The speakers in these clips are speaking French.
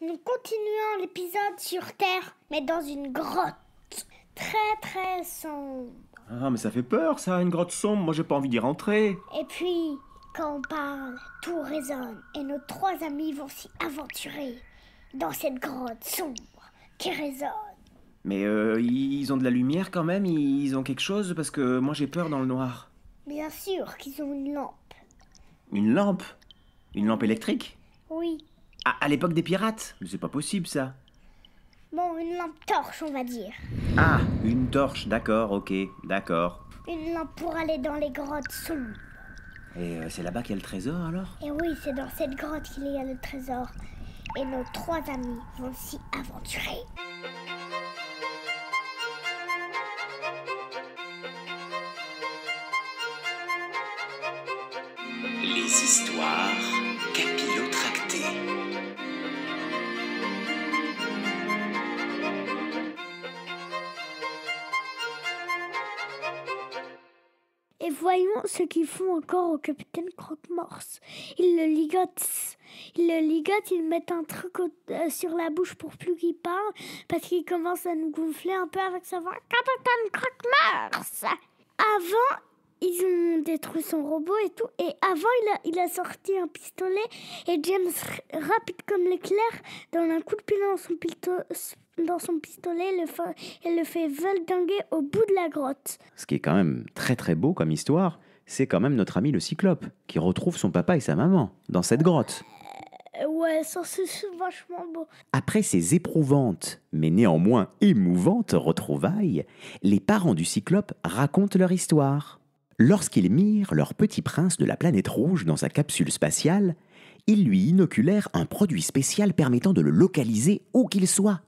Nous continuons l'épisode sur Terre, mais dans une grotte très très sombre. Ah, mais ça fait peur, ça, une grotte sombre. Moi, j'ai pas envie d'y rentrer. Et puis, quand on parle, tout résonne et nos trois amis vont s'y aventurer dans cette grotte sombre qui résonne. Mais ils ont de la lumière quand même. Ils ont quelque chose parce que moi, j'ai peur dans le noir. Bien sûr qu'ils ont une lampe. Une lampe? Une lampe électrique? Oui. Ah, à l'époque des pirates? Mais c'est pas possible, ça. Bon, une lampe torche, on va dire. Ah, une torche, d'accord, ok, d'accord. Une lampe pour aller dans les grottes sombres. Et c'est là-bas qu'il y a le trésor, alors? Et oui, c'est dans cette grotte qu'il y a le trésor. Et nos trois amis vont s'y aventurer. Les histoires capillotractées. Et voyons ce qu'ils font encore au capitaine Croque-Morse. Ils le ligotent. Ils mettent un truc sur la bouche pour plus qu'il parle, parce qu'il commence à nous gonfler un peu avec sa voix. Capitaine Croque-Morse! Avant, ils ont détruit son robot et tout. Et avant, il a sorti un pistolet. Et James, rapide comme l'éclair, donne un coup de pied dans son pistolet et le fait valdinguer au bout de la grotte. Ce qui est quand même très très beau comme histoire, c'est quand même notre ami le Cyclope, qui retrouve son papa et sa maman dans cette grotte. Ouais, ça c'est vachement beau. Après ces éprouvantes, mais néanmoins émouvantes retrouvailles, les parents du Cyclope racontent leur histoire. Lorsqu'ils mirent leur petit prince de la planète rouge dans sa capsule spatiale, ils lui inoculèrent un produit spécial permettant de le localiser où qu'il soit.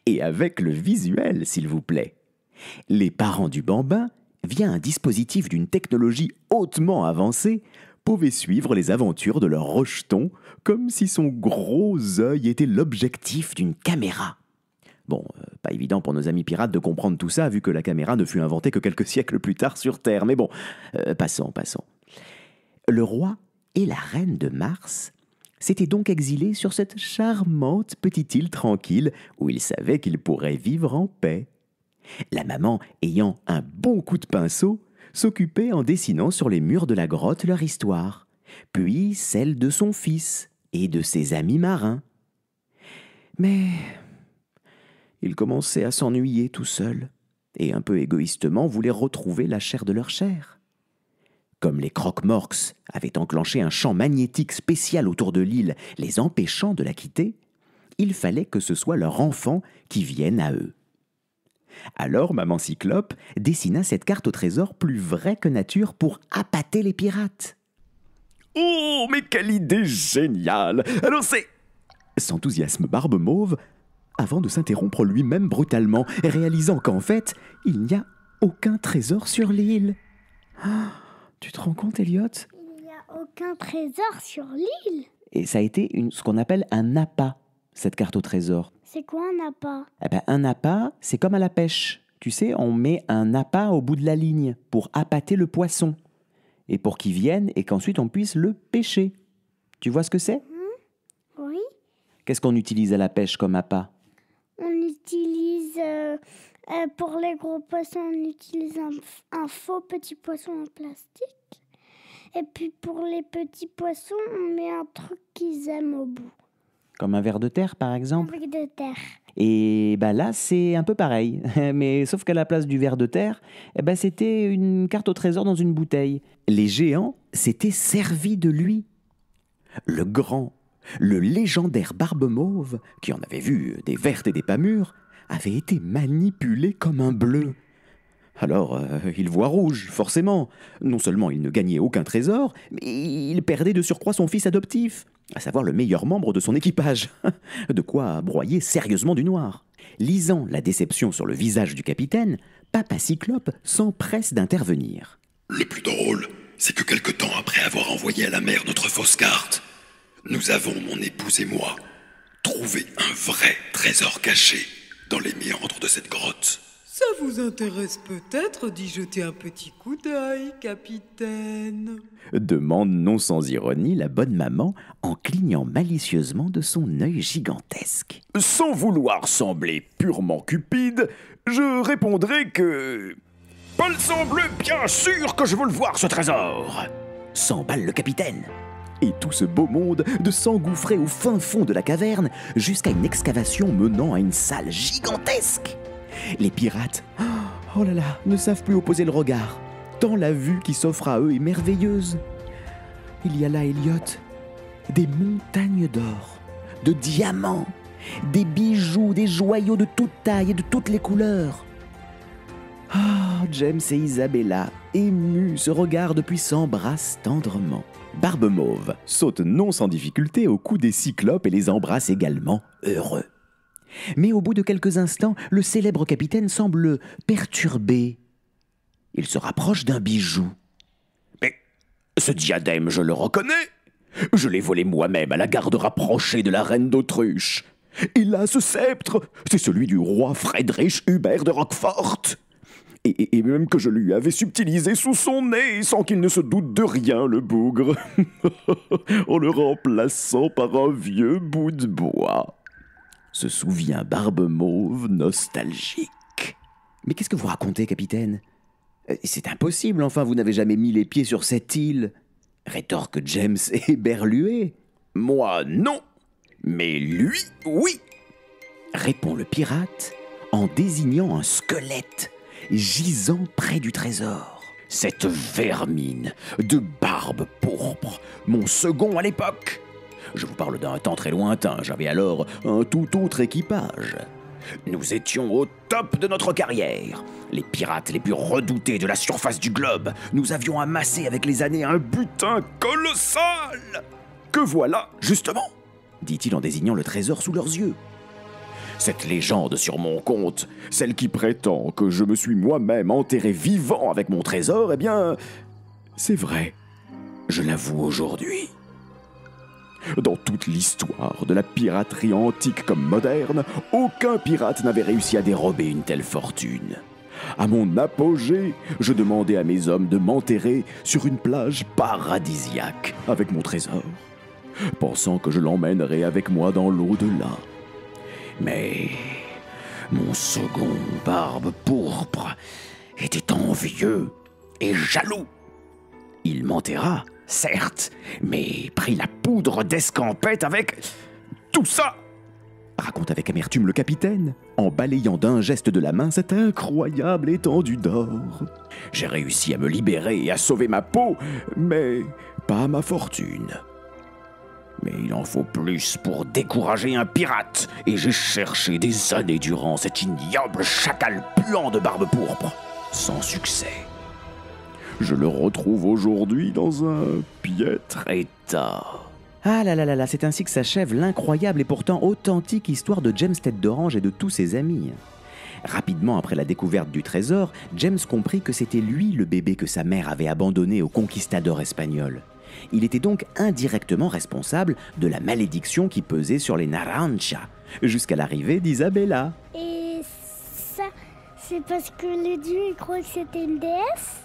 Et avec le visuel, s'il vous plaît. Les parents du bambin, via un dispositif d'une technologie hautement avancée, pouvaient suivre les aventures de leur rejeton comme si son gros œil était l'objectif d'une caméra. Bon, pas évident pour nos amis pirates de comprendre tout ça, vu que la caméra ne fut inventée que quelques siècles plus tard sur Terre. Mais bon, passons. Le roi et la reine de Mars s'étaient donc exilés sur cette charmante petite île tranquille où ils savaient qu'ils pourraient vivre en paix. La maman, ayant un bon coup de pinceau, s'occupait en dessinant sur les murs de la grotte leur histoire, puis celle de son fils et de ses amis marins. Mais ils commençaient à s'ennuyer tout seuls, et un peu égoïstement voulaient retrouver la chair de leur chair. Comme les Croque-Morse avaient enclenché un champ magnétique spécial autour de l'île, les empêchant de la quitter, il fallait que ce soit leur enfant qui vienne à eux. Alors maman Cyclope dessina cette carte au trésor plus vraie que nature pour appâter les pirates. « Oh, mais quelle idée géniale! Alors c'est... » s'enthousiasme Barbe Mauve, avant de s'interrompre lui-même brutalement, réalisant qu'en fait, il n'y a aucun trésor sur l'île. Ah, tu te rends compte, Elliot? Il n'y a aucun trésor sur l'île. Et ça a été ce qu'on appelle un appât, cette carte au trésor. C'est quoi un appât? Un appât, c'est comme à la pêche. Tu sais, on met un appât au bout de la ligne pour appâter le poisson. Et pour qu'il vienne et qu'ensuite on puisse le pêcher. Tu vois ce que c'est? Oui. Qu'est-ce qu'on utilise à la pêche comme appât? On utilise, pour les gros poissons, on utilise un faux petit poisson en plastique. Et puis pour les petits poissons, on met un truc qu'ils aiment au bout. Comme un ver de terre, par exemple? Un truc de terre. Et là, c'est un peu pareil. Mais sauf qu'à la place du ver de terre, c'était une carte au trésor dans une bouteille. Les géants s'étaient servis de lui. Le grand, le légendaire Barbe Mauve, qui en avait vu des vertes et des pas mûres, avait été manipulé comme un bleu. Alors, il voit rouge, forcément. Non seulement il ne gagnait aucun trésor, mais il perdait de surcroît son fils adoptif, à savoir le meilleur membre de son équipage. De quoi broyer sérieusement du noir. Lisant la déception sur le visage du capitaine, Papa Cyclope s'empresse d'intervenir. Le plus drôle, c'est que quelque temps après avoir envoyé à la mer notre fausse carte, nous avons, mon épouse et moi, trouvé un vrai trésor caché dans les méandres de cette grotte. Ça vous intéresse peut-être d'y jeter un petit coup d'œil, capitaine? Demande non sans ironie la bonne maman en clignant malicieusement de son œil gigantesque. Sans vouloir sembler purement cupide, je répondrai que... Paul semble bien sûr que je veux le voir, ce trésor! S'emballe le capitaine. Et tout ce beau monde de s'engouffrer au fin fond de la caverne jusqu'à une excavation menant à une salle gigantesque. Les pirates, oh là là, ne savent plus opposer le regard, tant la vue qui s'offre à eux est merveilleuse. Il y a là, Elliot, des montagnes d'or, de diamants, des bijoux, des joyaux de toutes tailles et de toutes les couleurs. James et Isabella, émus, se regardent puis s'embrassent tendrement. Barbe Mauve saute non sans difficulté au cou des cyclopes et les embrasse également, heureux. Mais au bout de quelques instants, le célèbre capitaine semble perturbé. Il se rapproche d'un bijou. Mais ce diadème, je le reconnais. Je l'ai volé moi-même à la garde rapprochée de la reine d'Autruche. Et là, ce sceptre, c'est celui du roi Friedrich Hubert de Roquefort. Et même que je lui avais subtilisé sous son nez, sans qu'il ne se doute de rien, le bougre, en le remplaçant par un vieux bout de bois. Se souvient Barbe Mauve nostalgique. Mais qu'est-ce que vous racontez, capitaine? C'est impossible, enfin, vous n'avez jamais mis les pieds sur cette île. Rétorque James éberlué. Moi, non. Mais lui, oui. Répond le pirate en désignant un squelette gisant près du trésor. Cette vermine de barbe pourpre, mon second à l'époque. Je vous parle d'un temps très lointain, j'avais alors un tout autre équipage. Nous étions au top de notre carrière. Les pirates les plus redoutés de la surface du globe. Nous avions amassé avec les années un butin colossal. Que voilà, justement, dit-il en désignant le trésor sous leurs yeux. Cette légende sur mon compte, celle qui prétend que je me suis moi-même enterré vivant avec mon trésor, eh bien, c'est vrai. Je l'avoue aujourd'hui. Dans toute l'histoire de la piraterie antique comme moderne, aucun pirate n'avait réussi à dérober une telle fortune. À mon apogée, je demandais à mes hommes de m'enterrer sur une plage paradisiaque avec mon trésor, pensant que je l'emmènerais avec moi dans l'au-delà. Mais mon second Barbe Pourpre était envieux et jaloux. Il m'enterra, certes, mais prit la poudre d'escampette avec tout ça, raconte avec amertume le capitaine, en balayant d'un geste de la main cette incroyable étendue d'or. J'ai réussi à me libérer et à sauver ma peau, mais pas ma fortune. Mais il en faut plus pour décourager un pirate, et j'ai cherché des années durant cet ignoble chacal puant de Barbe Pourpre, sans succès. Je le retrouve aujourd'hui dans un piètre état. Ah là là là là, c'est ainsi que s'achève l'incroyable et pourtant authentique histoire de James Tête d'Orange et de tous ses amis. Rapidement après la découverte du trésor, James comprit que c'était lui le bébé que sa mère avait abandonné aux conquistadors espagnols. Il était donc indirectement responsable de la malédiction qui pesait sur les Narancha, jusqu'à l'arrivée d'Isabella. Et ça, c'est parce que les dieux ils croient que c'était une déesse?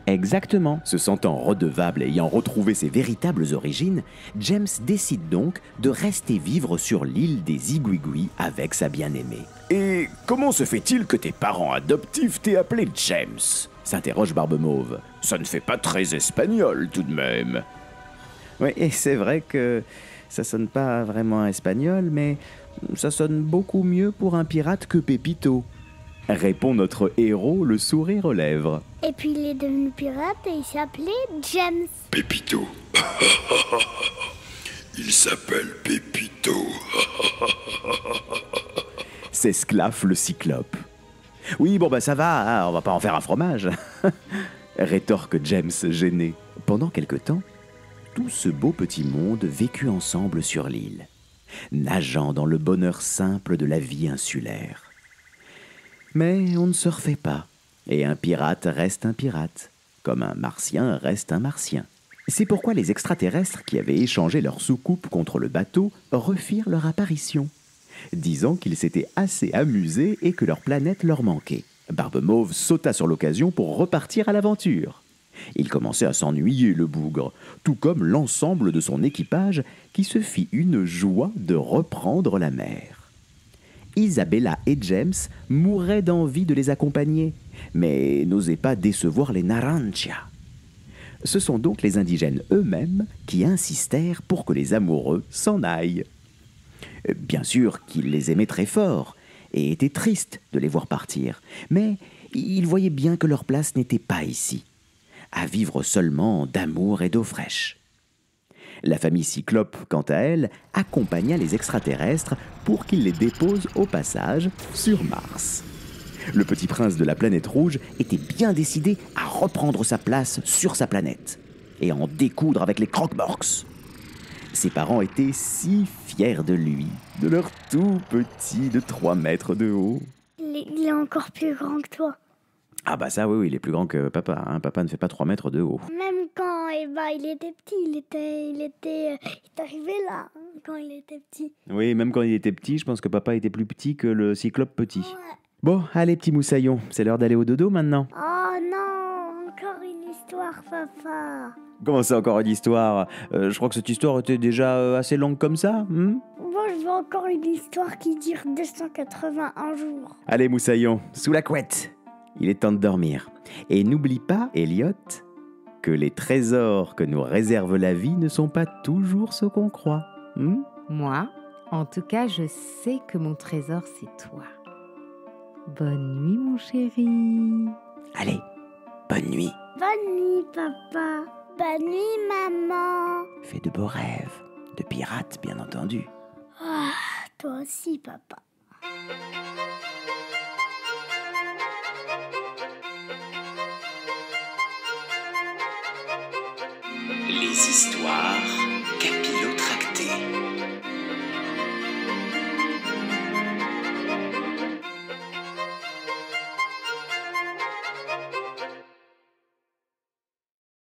Exactement. Se sentant redevable et ayant retrouvé ses véritables origines, James décide donc de rester vivre sur l'île des Igouigouis avec sa bien-aimée. Et comment se fait-il que tes parents adoptifs t'aient appelé James ? S'interroge Barbe Mauve. Ça ne fait pas très espagnol tout de même. Oui, et c'est vrai que ça sonne pas vraiment espagnol, mais ça sonne beaucoup mieux pour un pirate que Pépito. Répond notre héros, le sourire aux lèvres. Et puis il est devenu pirate et il s'appelait James. Pépito. Il s'appelle Pépito. S'esclaffe le cyclope. Oui, bon bah ça va, hein, on va pas en faire un fromage. Rétorque James gêné. Pendant quelque temps, tout ce beau petit monde vécut ensemble sur l'île, nageant dans le bonheur simple de la vie insulaire. Mais on ne se refait pas, et un pirate reste un pirate, comme un martien reste un martien. C'est pourquoi les extraterrestres qui avaient échangé leur soucoupe contre le bateau refirent leur apparition, disant qu'ils s'étaient assez amusés et que leur planète leur manquait. Barbe Mauve sauta sur l'occasion pour repartir à l'aventure. Il commençait à s'ennuyer, le bougre, tout comme l'ensemble de son équipage qui se fit une joie de reprendre la mer. Isabella et James mouraient d'envie de les accompagner, mais n'osaient pas décevoir les Narantia. Ce sont donc les indigènes eux-mêmes qui insistèrent pour que les amoureux s'en aillent. Bien sûr qu'ils les aimaient très fort et étaient tristes de les voir partir, mais ils voyaient bien que leur place n'était pas ici, à vivre seulement d'amour et d'eau fraîche. La famille Cyclope, quant à elle, accompagna les extraterrestres pour qu'ils les déposent au passage sur Mars. Le petit prince de la planète rouge était bien décidé à reprendre sa place sur sa planète et à en découdre avec les Croque-Morts. Ses parents étaient si fiers de lui, de leur tout petit de 3 mètres de haut. Il est encore plus grand que toi. Ah bah ça oui, il est plus grand que papa. Hein. Papa ne fait pas 3 mètres de haut. Même quand il était petit, il est arrivé là, hein, quand il était petit. Oui, même quand il était petit, je pense que papa était plus petit que le Cyclope petit. Ouais. Bon, allez petit moussaillon, c'est l'heure d'aller au dodo maintenant. Oh non, encore une histoire, papa. Comment ça, encore une histoire? Je crois que cette histoire était déjà assez longue comme ça. Moi, je veux encore une histoire qui dure 281 jours. Allez moussaillon, sous la couette. Il est temps de dormir. Et n'oublie pas, Elliot, que les trésors que nous réserve la vie ne sont pas toujours ce qu'on croit. Moi, en tout cas, je sais que mon trésor, c'est toi. Bonne nuit, mon chéri. Allez, bonne nuit. Bonne nuit, papa. Bonne nuit, maman. Fais de beaux rêves, de pirates bien entendu. Ah, toi aussi, papa. Les histoires